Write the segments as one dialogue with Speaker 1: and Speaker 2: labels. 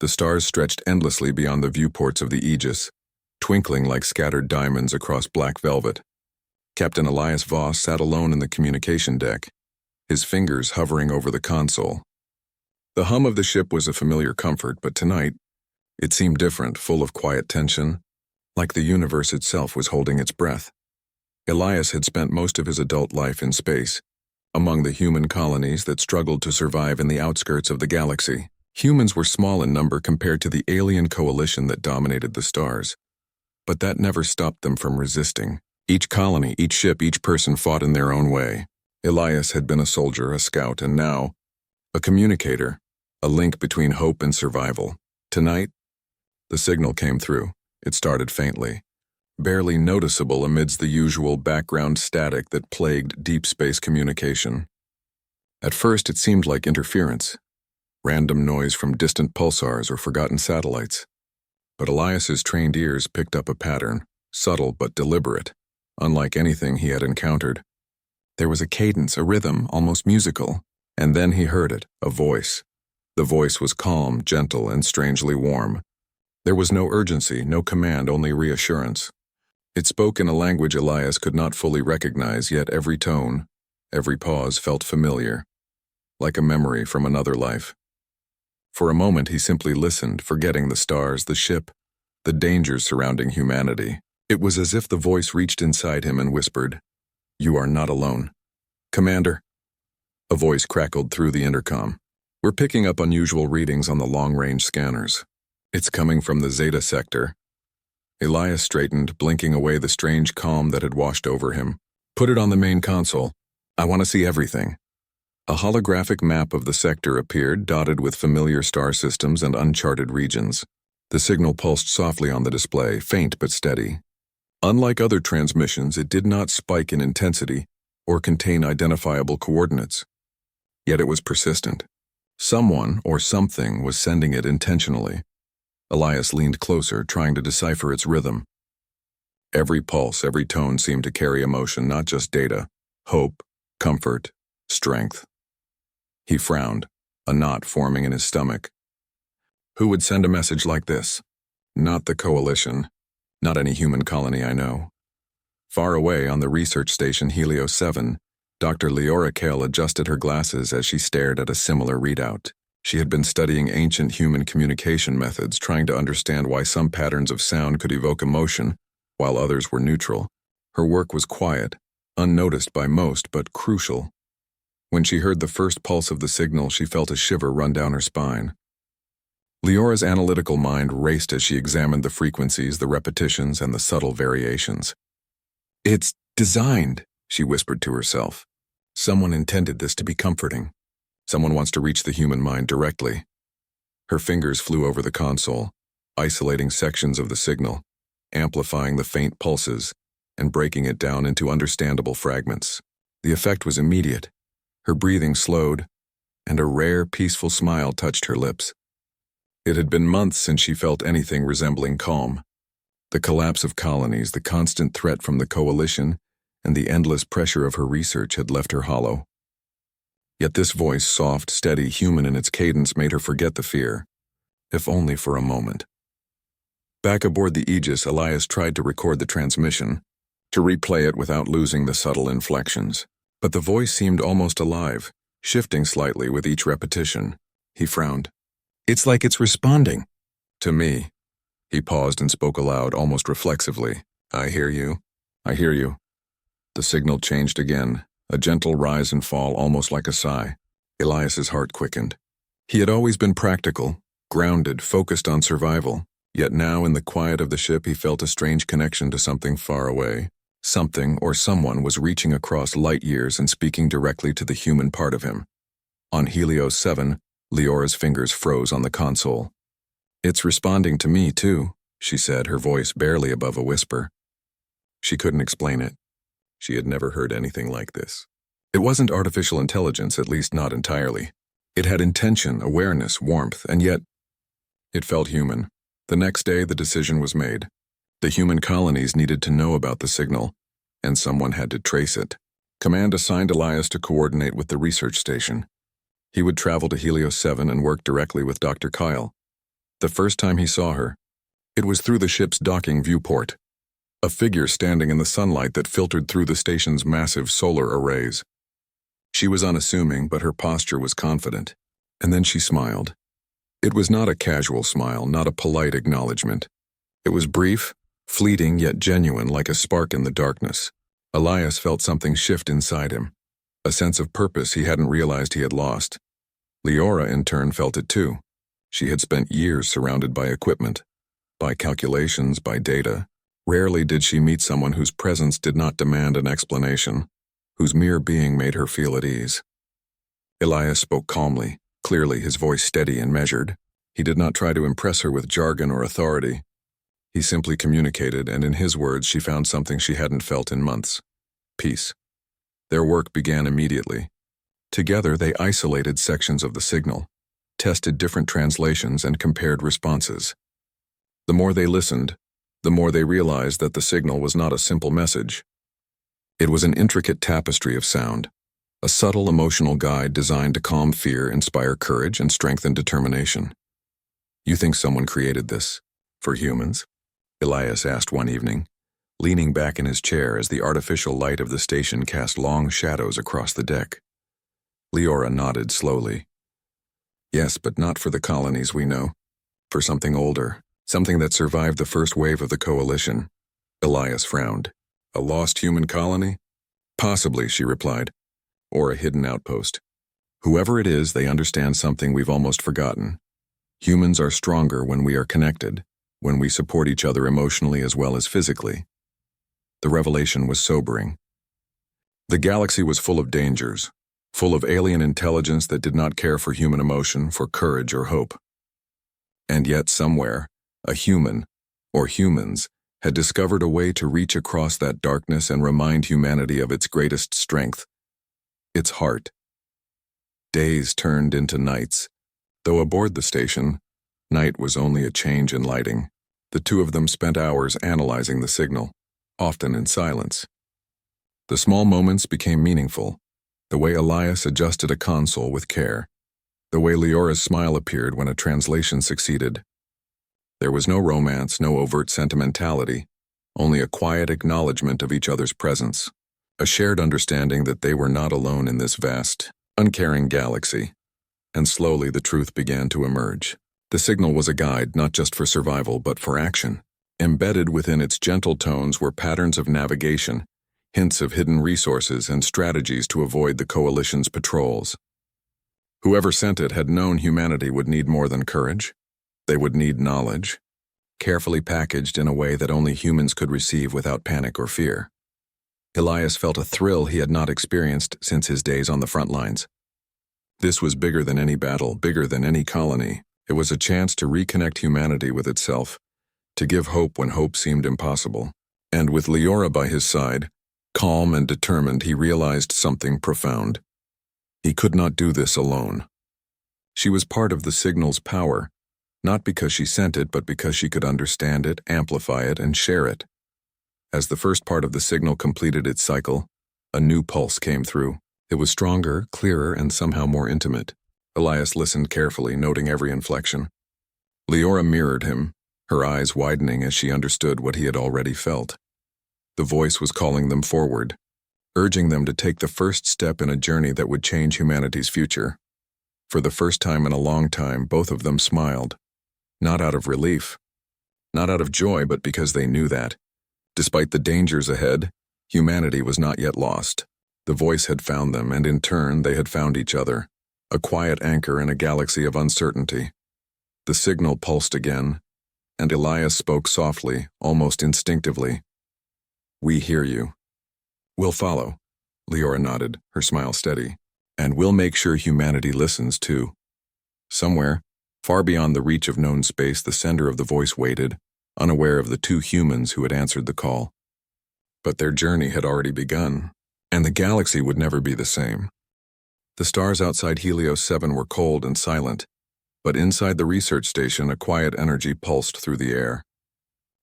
Speaker 1: The stars stretched endlessly beyond the viewports of the Aegis, twinkling like scattered diamonds across black velvet. Captain Elias Voss sat alone in the communication deck, his fingers hovering over the console. The hum of the ship was a familiar comfort, but tonight, it seemed different, full of quiet tension, like the universe itself was holding its breath. Elias had spent most of his adult life in space, among the human colonies that struggled to survive in the outskirts of the galaxy. Humans were small in number compared to the alien coalition that dominated the stars, but that never stopped them from resisting. Each colony, each ship, each person fought in their own way. Elias had been a soldier, a scout, and now, a communicator, a link between hope and survival. Tonight, the signal came through. It started faintly, barely noticeable amidst the usual background static that plagued deep space communication. At first, it seemed like interference, random noise from distant pulsars or forgotten satellites. But Elias's trained ears picked up a pattern, subtle but deliberate, unlike anything he had encountered. There was a cadence, a rhythm, almost musical, and then he heard it, a voice. The voice was calm, gentle, and strangely warm. There was no urgency, no command, only reassurance. It spoke in a language Elias could not fully recognize, yet every tone, every pause felt familiar, like a memory from another life. For a moment he simply listened, forgetting the stars, the ship, the dangers surrounding humanity. It was as if the voice reached inside him and whispered, "You are not alone." "Commander." A voice crackled through the intercom. "We're picking up unusual readings on the long-range scanners. It's coming from the Zeta sector." Elias straightened, blinking away the strange calm that had washed over him. "Put it on the main console. I want to see everything." A holographic map of the sector appeared, dotted with familiar star systems and uncharted regions. The signal pulsed softly on the display, faint but steady. Unlike other transmissions, it did not spike in intensity or contain identifiable coordinates. Yet it was persistent. Someone or something was sending it intentionally. Elias leaned closer, trying to decipher its rhythm. Every pulse, every tone seemed to carry emotion, not just data, hope, comfort, strength. He frowned, a knot forming in his stomach. Who would send a message like this? Not the Coalition, not any human colony I know. Far away on the research station Helios 7, Dr. Leora Kale adjusted her glasses as she stared at a similar readout. She had been studying ancient human communication methods, trying to understand why some patterns of sound could evoke emotion, while others were neutral. Her work was quiet, unnoticed by most, but crucial. When she heard the first pulse of the signal, she felt a shiver run down her spine. Leora's analytical mind raced as she examined the frequencies, the repetitions, and the subtle variations. "It's designed," she whispered to herself. "Someone intended this to be comforting. Someone wants to reach the human mind directly." Her fingers flew over the console, isolating sections of the signal, amplifying the faint pulses, and breaking it down into understandable fragments. The effect was immediate. Her breathing slowed, and a rare, peaceful smile touched her lips. It had been months since she felt anything resembling calm. The collapse of colonies, the constant threat from the Coalition, and the endless pressure of her research had left her hollow. Yet this voice, soft, steady, human in its cadence, made her forget the fear, if only for a moment. Back aboard the Aegis, Elias tried to record the transmission, to replay it without losing the subtle inflections. But the voice seemed almost alive, shifting slightly with each repetition. He frowned. "It's like it's responding." "To me." He paused and spoke aloud, almost reflexively. "I hear you. I hear you." The signal changed again, a gentle rise and fall, almost like a sigh. Elias's heart quickened. He had always been practical, grounded, focused on survival, yet now in the quiet of the ship he felt a strange connection to something far away. Something or someone was reaching across light years and speaking directly to the human part of him. On Helios 7, Leora's fingers froze on the console. "It's responding to me, too," she said, her voice barely above a whisper. She couldn't explain it. She had never heard anything like this. It wasn't artificial intelligence, at least not entirely. It had intention, awareness, warmth, and yet it felt human. The next day, the decision was made. The human colonies needed to know about the signal, and someone had to trace it. Command assigned Elias to coordinate with the research station. He would travel to Helios 7 and work directly with Dr. Kyle. The first time he saw her, it was through the ship's docking viewport, a figure standing in the sunlight that filtered through the station's massive solar arrays. She was unassuming, but her posture was confident. And then she smiled. It was not a casual smile, not a polite acknowledgement. It was brief, fleeting, yet genuine, like a spark in the darkness. Elias felt something shift inside him, a sense of purpose he hadn't realized he had lost. Leora, in turn, felt it too. She had spent years surrounded by equipment, by calculations, by data. Rarely did she meet someone whose presence did not demand an explanation, whose mere being made her feel at ease. Elias spoke calmly, clearly, his voice steady and measured. He did not try to impress her with jargon or authority. He simply communicated, and in his words she found something she hadn't felt in months: peace. Their work began immediately. Together they isolated sections of the signal, tested different translations, and compared responses. The more they listened, the more they realized that the signal was not a simple message. It was an intricate tapestry of sound, a subtle emotional guide designed to calm fear, inspire courage, and strengthen determination. "You think someone created this for humans?" Elias asked one evening, leaning back in his chair as the artificial light of the station cast long shadows across the deck. Leora nodded slowly. "Yes, but not for the colonies we know. For something older, something that survived the first wave of the coalition." Elias frowned. "A lost human colony?" "Possibly," she replied. "Or a hidden outpost. Whoever it is, they understand something we've almost forgotten. Humans are stronger when we are connected, when we support each other emotionally as well as physically." The revelation was sobering. The galaxy was full of dangers, full of alien intelligence that did not care for human emotion, for courage or hope. And yet somewhere, a human, or humans, had discovered a way to reach across that darkness and remind humanity of its greatest strength: its heart. Days turned into nights. Though aboard the station, night was only a change in lighting. The two of them spent hours analyzing the signal, often in silence. The small moments became meaningful: the way Elias adjusted a console with care, the way Leora's smile appeared when a translation succeeded. There was no romance, no overt sentimentality, only a quiet acknowledgement of each other's presence, a shared understanding that they were not alone in this vast, uncaring galaxy. And slowly the truth began to emerge. The signal was a guide not just for survival but for action. Embedded within its gentle tones were patterns of navigation, hints of hidden resources, and strategies to avoid the coalition's patrols. Whoever sent it had known humanity would need more than courage. They would need knowledge, carefully packaged in a way that only humans could receive without panic or fear. Elias felt a thrill he had not experienced since his days on the front lines. This was bigger than any battle, bigger than any colony. It was a chance to reconnect humanity with itself, to give hope when hope seemed impossible. And with Leora by his side, calm and determined, he realized something profound. He could not do this alone. She was part of the signal's power, not because she sent it, but because she could understand it, amplify it, and share it. As the first part of the signal completed its cycle, a new pulse came through. It was stronger, clearer, and somehow more intimate. Elias listened carefully, noting every inflection. Leora mirrored him, her eyes widening as she understood what he had already felt. The voice was calling them forward, urging them to take the first step in a journey that would change humanity's future. For the first time in a long time, both of them smiled. Not out of relief, not out of joy, but because they knew that, despite the dangers ahead, humanity was not yet lost. The voice had found them, and in turn they had found each other, a quiet anchor in a galaxy of uncertainty. The signal pulsed again, and Elias spoke softly, almost instinctively. "We hear you." "We'll follow," Leora nodded, her smile steady. "And we'll make sure humanity listens too." Somewhere, far beyond the reach of known space, the sender of the voice waited, unaware of the two humans who had answered the call. But their journey had already begun, and the galaxy would never be the same. The stars outside Helios 7 were cold and silent, but inside the research station a quiet energy pulsed through the air.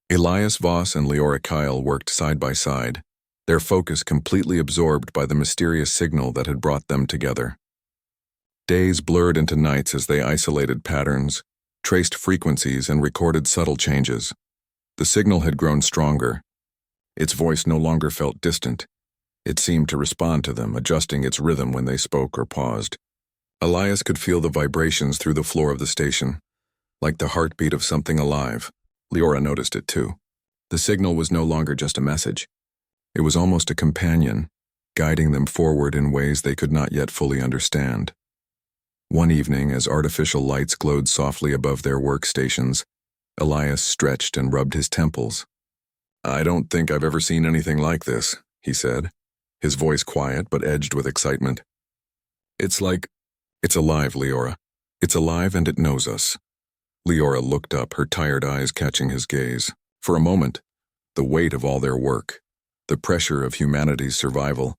Speaker 1: Elias Voss and Leora Kyle worked side by side, their focus completely absorbed by the mysterious signal that had brought them together. Days blurred into nights as they isolated patterns, traced frequencies and recorded subtle changes. The signal had grown stronger. Its voice no longer felt distant. It seemed to respond to them, adjusting its rhythm when they spoke or paused. Elias could feel the vibrations through the floor of the station, like the heartbeat of something alive. Leora noticed it too. The signal was no longer just a message. It was almost a companion, guiding them forward in ways they could not yet fully understand. One evening, as artificial lights glowed softly above their workstations, Elias stretched and rubbed his temples. "I don't think I've ever seen anything like this," he said, his voice quiet but edged with excitement. It's alive, Leora. It's alive and it knows us." Leora looked up, her tired eyes catching his gaze. For a moment, the weight of all their work, the pressure of humanity's survival,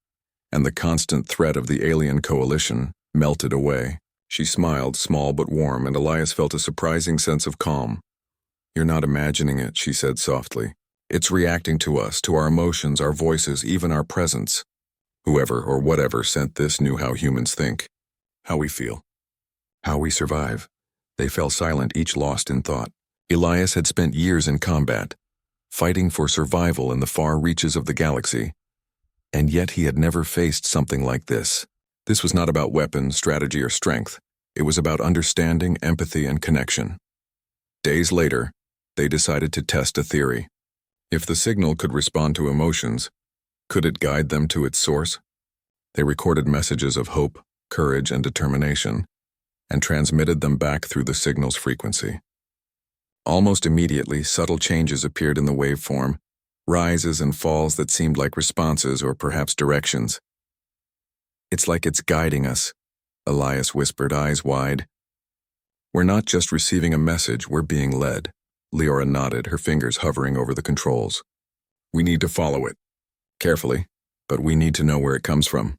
Speaker 1: and the constant threat of the alien coalition melted away. She smiled, small but warm, and Elias felt a surprising sense of calm. "You're not imagining it," she said softly. "It's reacting to us, to our emotions, our voices, even our presence. Whoever or whatever sent this knew how humans think, how we feel, how we survive." They fell silent, each lost in thought. Elias had spent years in combat, fighting for survival in the far reaches of the galaxy, and yet he had never faced something like this. This was not about weapons, strategy, or strength. It was about understanding, empathy, and connection. Days later, they decided to test a theory. If the signal could respond to emotions, could it guide them to its source? They recorded messages of hope, courage, and determination, and transmitted them back through the signal's frequency. Almost immediately, subtle changes appeared in the waveform, rises and falls that seemed like responses or perhaps directions. "It's like it's guiding us," Elias whispered, eyes wide. "We're not just receiving a message, we're being led." Leora nodded, her fingers hovering over the controls. "We need to follow it. Carefully, but we need to know where it comes from."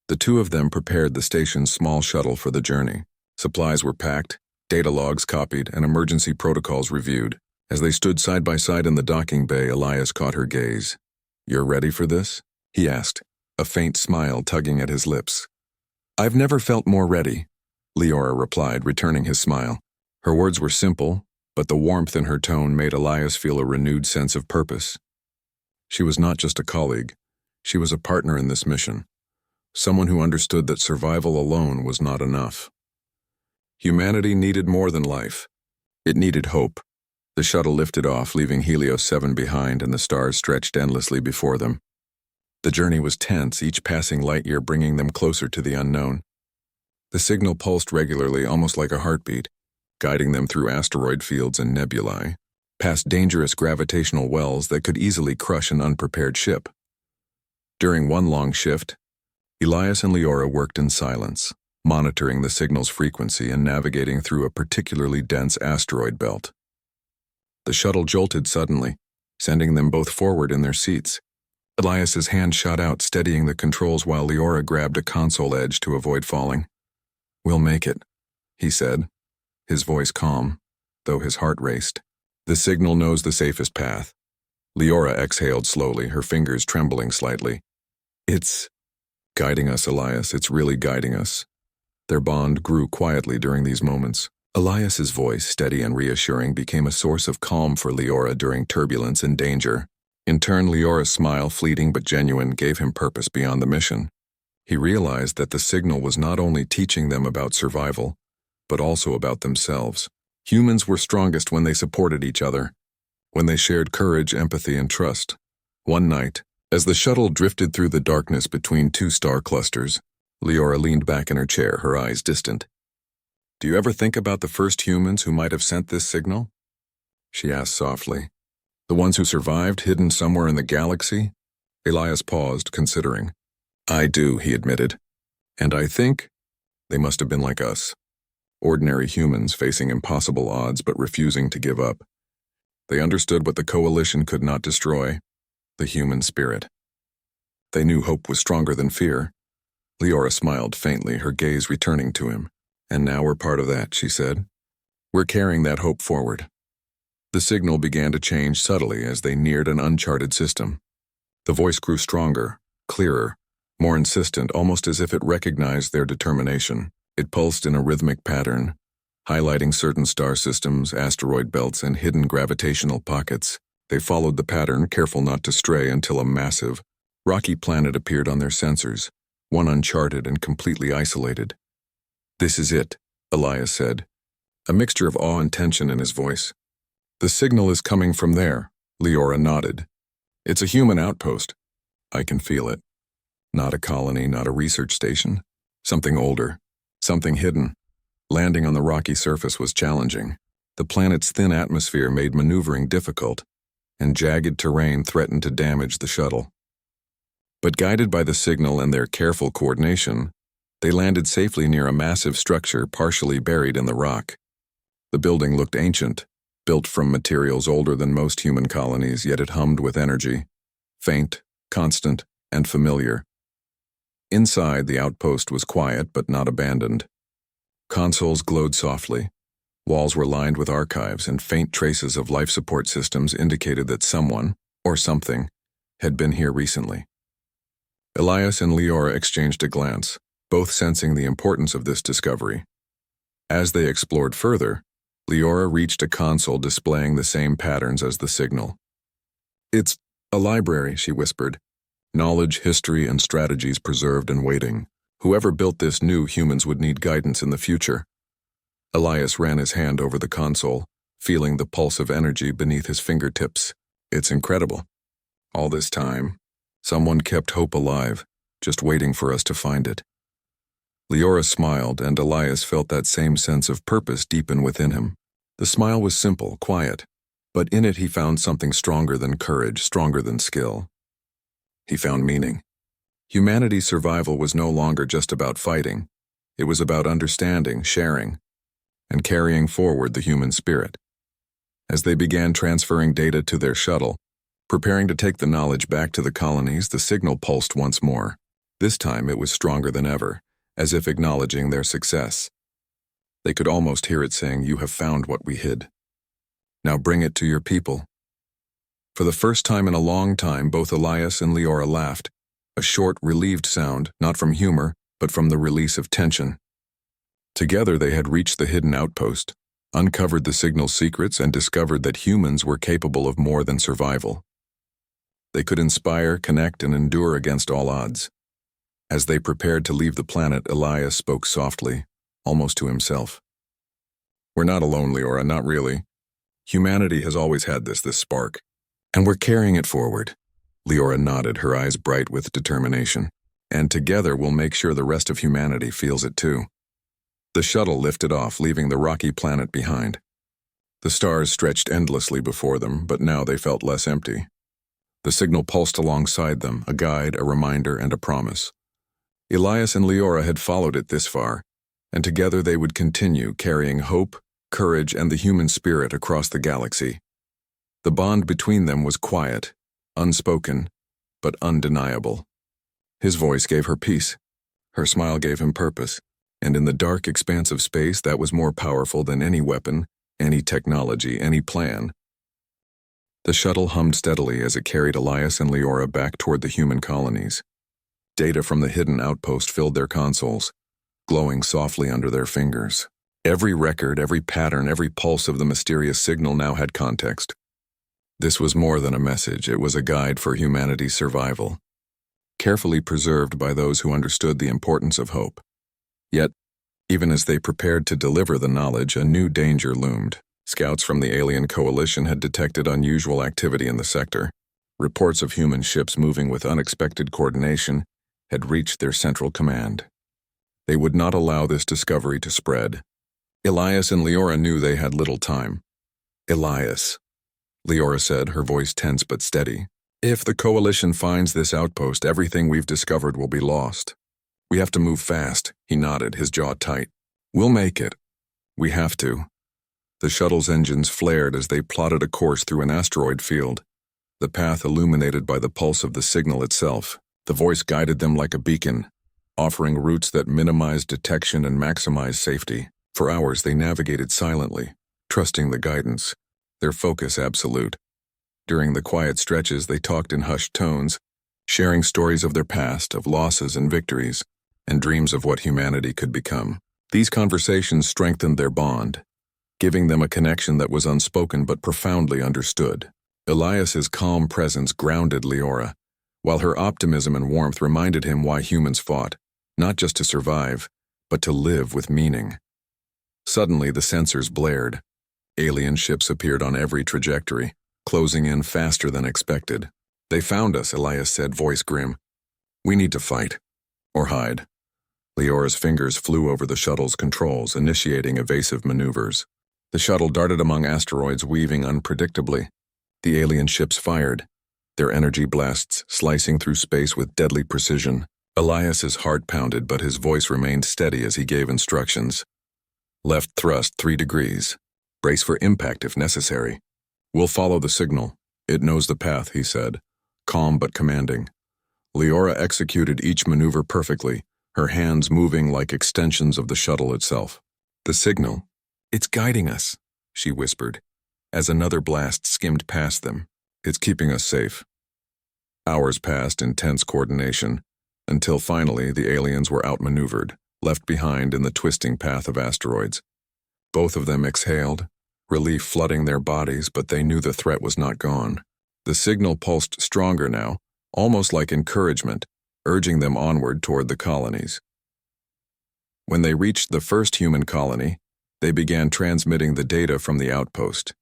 Speaker 1: The two of them prepared the station's small shuttle for the journey. Supplies were packed, data logs copied, and emergency protocols reviewed. As they stood side by side in the docking bay, Elias caught her gaze. "You're ready for this?" he asked, a faint smile tugging at his lips. "I've never felt more ready," Leora replied, returning his smile. Her words were simple, but the warmth in her tone made Elias feel a renewed sense of purpose. She was not just a colleague, she was a partner in this mission, someone who understood that survival alone was not enough. Humanity needed more than life. It needed hope. The shuttle lifted off, leaving Helios 7 behind, and the stars stretched endlessly before them. The journey was tense, each passing light year bringing them closer to the unknown. The signal pulsed regularly, almost like a heartbeat, guiding them through asteroid fields and nebulae, past dangerous gravitational wells that could easily crush an unprepared ship. During one long shift, Elias and Leora worked in silence, monitoring the signal's frequency and navigating through a particularly dense asteroid belt. The shuttle jolted suddenly, sending them both forward in their seats. Elias's hand shot out, steadying the controls while Leora grabbed a console edge to avoid falling. "We'll make it," he said, his voice calm, though his heart raced. "The signal knows the safest path." Leora exhaled slowly, her fingers trembling slightly. "It's guiding us, Elias. It's really guiding us." Their bond grew quietly during these moments. Elias's voice, steady and reassuring, became a source of calm for Leora during turbulence and danger. In turn, Leora's smile, fleeting but genuine, gave him purpose beyond the mission. He realized that the signal was not only teaching them about survival, but also about themselves. Humans were strongest when they supported each other, when they shared courage, empathy, and trust. One night, as the shuttle drifted through the darkness between two star clusters, Leora leaned back in her chair, her eyes distant. "Do you ever think about the first humans who might have sent this signal?" she asked softly. "The ones who survived, hidden somewhere in the galaxy?" Elias paused, considering. "I do," he admitted. "And I think they must have been like us. Ordinary humans facing impossible odds but refusing to give up. They understood what the coalition could not destroy, the human spirit. They knew hope was stronger than fear." Leora smiled faintly, her gaze returning to him. "And now we're part of that," she said. "We're carrying that hope forward." The signal began to change subtly as they neared an uncharted system. The voice grew stronger, clearer, more insistent, almost as if it recognized their determination. It pulsed in a rhythmic pattern, highlighting certain star systems, asteroid belts, and hidden gravitational pockets. They followed the pattern, careful not to stray, until a massive, rocky planet appeared on their sensors, one uncharted and completely isolated. "This is it," Elias said, a mixture of awe and tension in his voice. "The signal is coming from there," Leora nodded. "It's a human outpost. I can feel it. Not a colony, not a research station. Something older, something hidden." Landing on the rocky surface was challenging. The planet's thin atmosphere made maneuvering difficult, and jagged terrain threatened to damage the shuttle. But guided by the signal and their careful coordination, they landed safely near a massive structure partially buried in the rock. The building looked ancient, built from materials older than most human colonies, yet it hummed with energy, faint, constant, and familiar. Inside, the outpost was quiet but not abandoned. Consoles glowed softly. Walls were lined with archives, and faint traces of life support systems indicated that someone, or something, had been here recently. Elias and Leora exchanged a glance, both sensing the importance of this discovery. As they explored further, Leora reached a console displaying the same patterns as the signal. "It's a library," she whispered. "Knowledge, history, and strategies preserved and waiting. Whoever built this knew humans would need guidance in the future." Elias ran his hand over the console, feeling the pulse of energy beneath his fingertips. "It's incredible. All this time, someone kept hope alive, just waiting for us to find it." Leora smiled, and Elias felt that same sense of purpose deepen within him. The smile was simple, quiet, but in it he found something stronger than courage, stronger than skill. He found meaning. Humanity's survival was no longer just about fighting. It was about understanding, sharing, and carrying forward the human spirit. As they began transferring data to their shuttle, preparing to take the knowledge back to the colonies, the signal pulsed once more. This time it was stronger than ever, as if acknowledging their success. They could almost hear it saying, "You have found what we hid. Now bring it to your people." For the first time in a long time, both Elias and Leora laughed, a short, relieved sound, not from humor, but from the release of tension. Together they had reached the hidden outpost, uncovered the signal's secrets, and discovered that humans were capable of more than survival. They could inspire, connect, and endure against all odds. As they prepared to leave the planet, Elias spoke softly, almost to himself. "We're not alone, Leora, not really. Humanity has always had this spark, and we're carrying it forward." Leora nodded, her eyes bright with determination. "And together we'll make sure the rest of humanity feels it too." The shuttle lifted off, leaving the rocky planet behind. The stars stretched endlessly before them, but now they felt less empty. The signal pulsed alongside them, a guide, a reminder, and a promise. Elias and Leora had followed it this far, and together they would continue, carrying hope, courage, and the human spirit across the galaxy. The bond between them was quiet, unspoken, but undeniable. His voice gave her peace. Her smile gave him purpose, and in the dark expanse of space that was more powerful than any weapon, any technology, any plan. The shuttle hummed steadily as it carried Elias and Leora back toward the human colonies. Data from the hidden outpost filled their consoles, glowing softly under their fingers. Every record, every pattern, every pulse of the mysterious signal now had context. This was more than a message, it was a guide for humanity's survival, carefully preserved by those who understood the importance of hope. Yet, even as they prepared to deliver the knowledge, a new danger loomed. Scouts from the alien coalition had detected unusual activity in the sector. Reports of human ships moving with unexpected coordination had reached their central command. They would not allow this discovery to spread. Elias and Leora knew they had little time. "Elias," Leora said, her voice tense but steady. "If the coalition finds this outpost, everything we've discovered will be lost. We have to move fast." He nodded, his jaw tight. "We'll make it. We have to." The shuttle's engines flared as they plotted a course through an asteroid field, the path illuminated by the pulse of the signal itself. The voice guided them like a beacon, offering routes that minimized detection and maximized safety. For hours they navigated silently, trusting the guidance, their focus absolute. During the quiet stretches they talked in hushed tones, sharing stories of their past, of losses and victories, and dreams of what humanity could become. These conversations strengthened their bond, giving them a connection that was unspoken but profoundly understood. Elias's calm presence grounded Leora, while her optimism and warmth reminded him why humans fought, not just to survive, but to live with meaning. Suddenly, the sensors blared. Alien ships appeared on every trajectory, closing in faster than expected. "They found us," Elias said, voice grim. "We need to fight. Or hide." Leora's fingers flew over the shuttle's controls, initiating evasive maneuvers. The shuttle darted among asteroids, weaving unpredictably. The alien ships fired, their energy blasts slicing through space with deadly precision. Elias's heart pounded, but his voice remained steady as he gave instructions. "Left thrust 3 degrees. Brace for impact if necessary. We'll follow the signal. It knows the path," he said, calm but commanding. Leora executed each maneuver perfectly, her hands moving like extensions of the shuttle itself. "The signal. It's guiding us," she whispered, as another blast skimmed past them. "It's keeping us safe." Hours passed in tense coordination, until finally the aliens were outmaneuvered, left behind in the twisting path of asteroids. Both of them exhaled, relief flooding their bodies, but they knew the threat was not gone. The signal pulsed stronger now, almost like encouragement, urging them onward toward the colonies. When they reached the first human colony, they began transmitting the data from the outpost.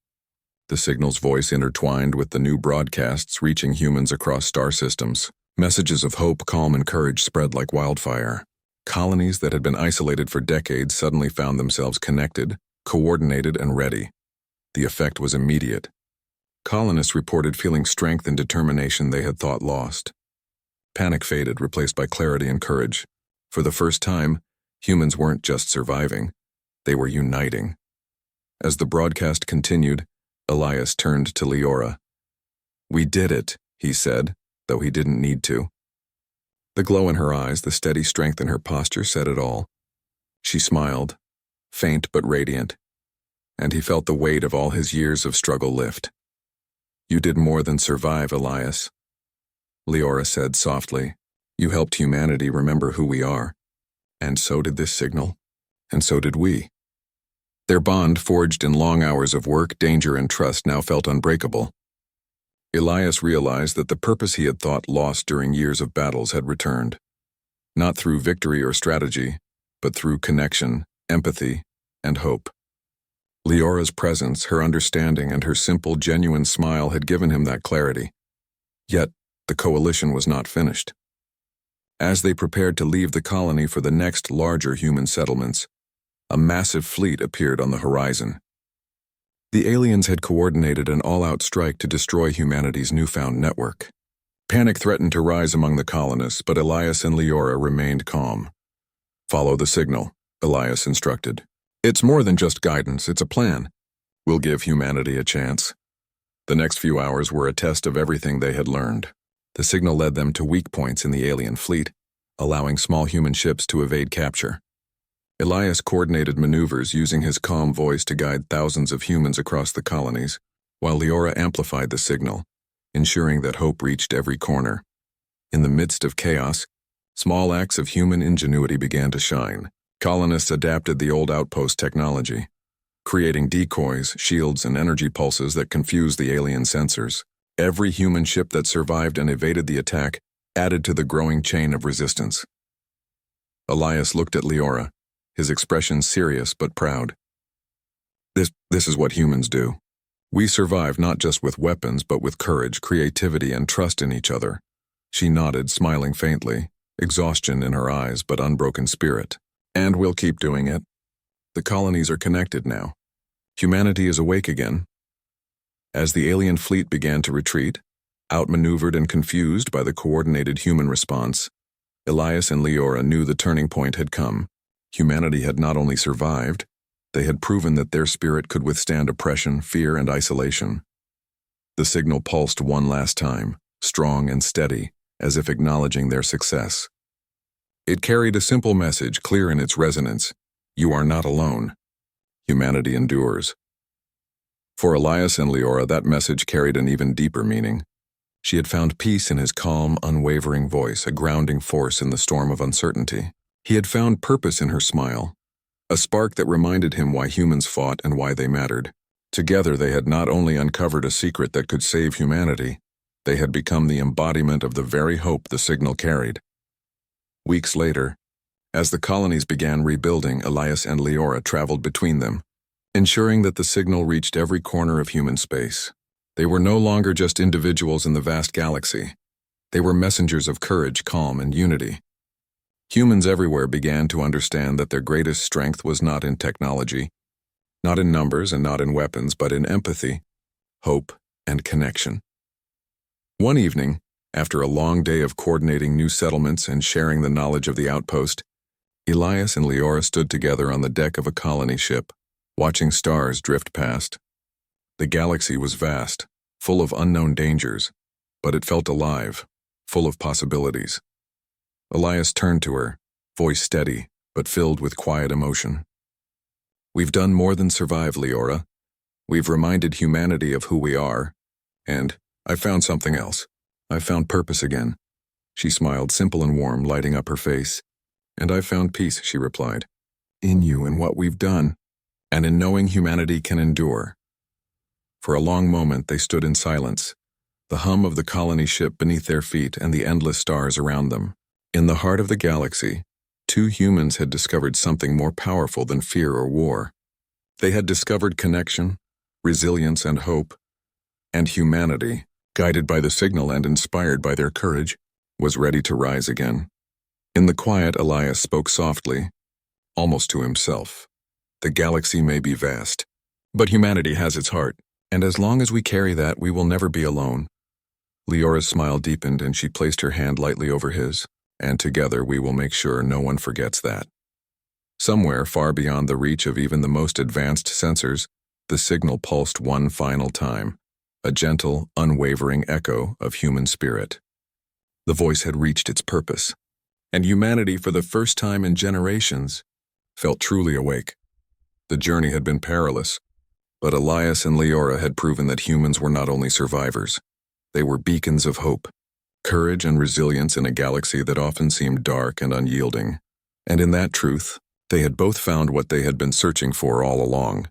Speaker 1: The signal's voice intertwined with the new broadcasts reaching humans across star systems. Messages of hope, calm, and courage spread like wildfire. Colonies that had been isolated for decades suddenly found themselves connected, coordinated, and ready. The effect was immediate. Colonists reported feeling strength and determination they had thought lost. Panic faded, replaced by clarity and courage. For the first time, humans weren't just surviving, they were uniting. As the broadcast continued, Elias turned to Leora. "We did it," he said, though he didn't need to. The glow in her eyes, the steady strength in her posture said it all. She smiled, faint but radiant, and he felt the weight of all his years of struggle lift. "You did more than survive, Elias," Leora said softly. "You helped humanity remember who we are. And so did this signal. And so did we." Their bond, forged in long hours of work, danger, and trust, now felt unbreakable. Elias realized that the purpose he had thought lost during years of battles had returned. Not through victory or strategy, but through connection, empathy, and hope. Leora's presence, her understanding, and her simple, genuine smile had given him that clarity. Yet, the coalition was not finished. As they prepared to leave the colony for the next larger human settlements, a massive fleet appeared on the horizon. The aliens had coordinated an all-out strike to destroy humanity's newfound network. Panic threatened to rise among the colonists, but Elias and Leora remained calm. "Follow the signal," Elias instructed. "It's more than just guidance, it's a plan. We'll give humanity a chance." The next few hours were a test of everything they had learned. The signal led them to weak points in the alien fleet, allowing small human ships to evade capture. Elias coordinated maneuvers using his calm voice to guide thousands of humans across the colonies, while Leora amplified the signal, ensuring that hope reached every corner. In the midst of chaos, small acts of human ingenuity began to shine. Colonists adapted the old outpost technology, creating decoys, shields, and energy pulses that confused the alien sensors. Every human ship that survived and evaded the attack added to the growing chain of resistance. Elias looked at Leora, his expression serious but proud. This is what humans do. We survive not just with weapons, but with courage, creativity, and trust in each other." She nodded, smiling faintly, exhaustion in her eyes but unbroken spirit. "And we'll keep doing it. The colonies are connected now. Humanity is awake again." As the alien fleet began to retreat, outmaneuvered and confused by the coordinated human response, Elias and Leora knew the turning point had come. Humanity had not only survived, they had proven that their spirit could withstand oppression, fear, and isolation. The signal pulsed one last time, strong and steady, as if acknowledging their success. It carried a simple message, clear in its resonance: you are not alone. Humanity endures. For Elias and Leora, that message carried an even deeper meaning. She had found peace in his calm, unwavering voice, a grounding force in the storm of uncertainty. He had found purpose in her smile, a spark that reminded him why humans fought and why they mattered. Together they had not only uncovered a secret that could save humanity, they had become the embodiment of the very hope the signal carried. Weeks later, as the colonies began rebuilding, Elias and Leora traveled between them, ensuring that the signal reached every corner of human space. They were no longer just individuals in the vast galaxy. They were messengers of courage, calm, and unity. Humans everywhere began to understand that their greatest strength was not in technology, not in numbers and not in weapons, but in empathy, hope, and connection. One evening, after a long day of coordinating new settlements and sharing the knowledge of the outpost, Elias and Leora stood together on the deck of a colony ship, watching stars drift past. The galaxy was vast, full of unknown dangers, but it felt alive, full of possibilities. Elias turned to her, voice steady, but filled with quiet emotion. "We've done more than survive, Leora. We've reminded humanity of who we are, and I found something else. I found purpose again." She smiled, simple and warm, lighting up her face. "And I found peace," she replied, "in you and what we've done, and in knowing humanity can endure." For a long moment they stood in silence, the hum of the colony ship beneath their feet and the endless stars around them. In the heart of the galaxy, two humans had discovered something more powerful than fear or war. They had discovered connection, resilience, and hope, and humanity, guided by the signal and inspired by their courage, was ready to rise again. In the quiet, Elias spoke softly, almost to himself. "The galaxy may be vast, but humanity has its heart, and as long as we carry that, we will never be alone." Leora's smile deepened and she placed her hand lightly over his, "And together we will make sure no one forgets that." Somewhere far beyond the reach of even the most advanced sensors, the signal pulsed one final time, a gentle, unwavering echo of human spirit. The voice had reached its purpose, and humanity, for the first time in generations, felt truly awake. The journey had been perilous, but Elias and Leora had proven that humans were not only survivors, they were beacons of hope, courage and resilience in a galaxy that often seemed dark and unyielding. And in that truth, they had both found what they had been searching for all along: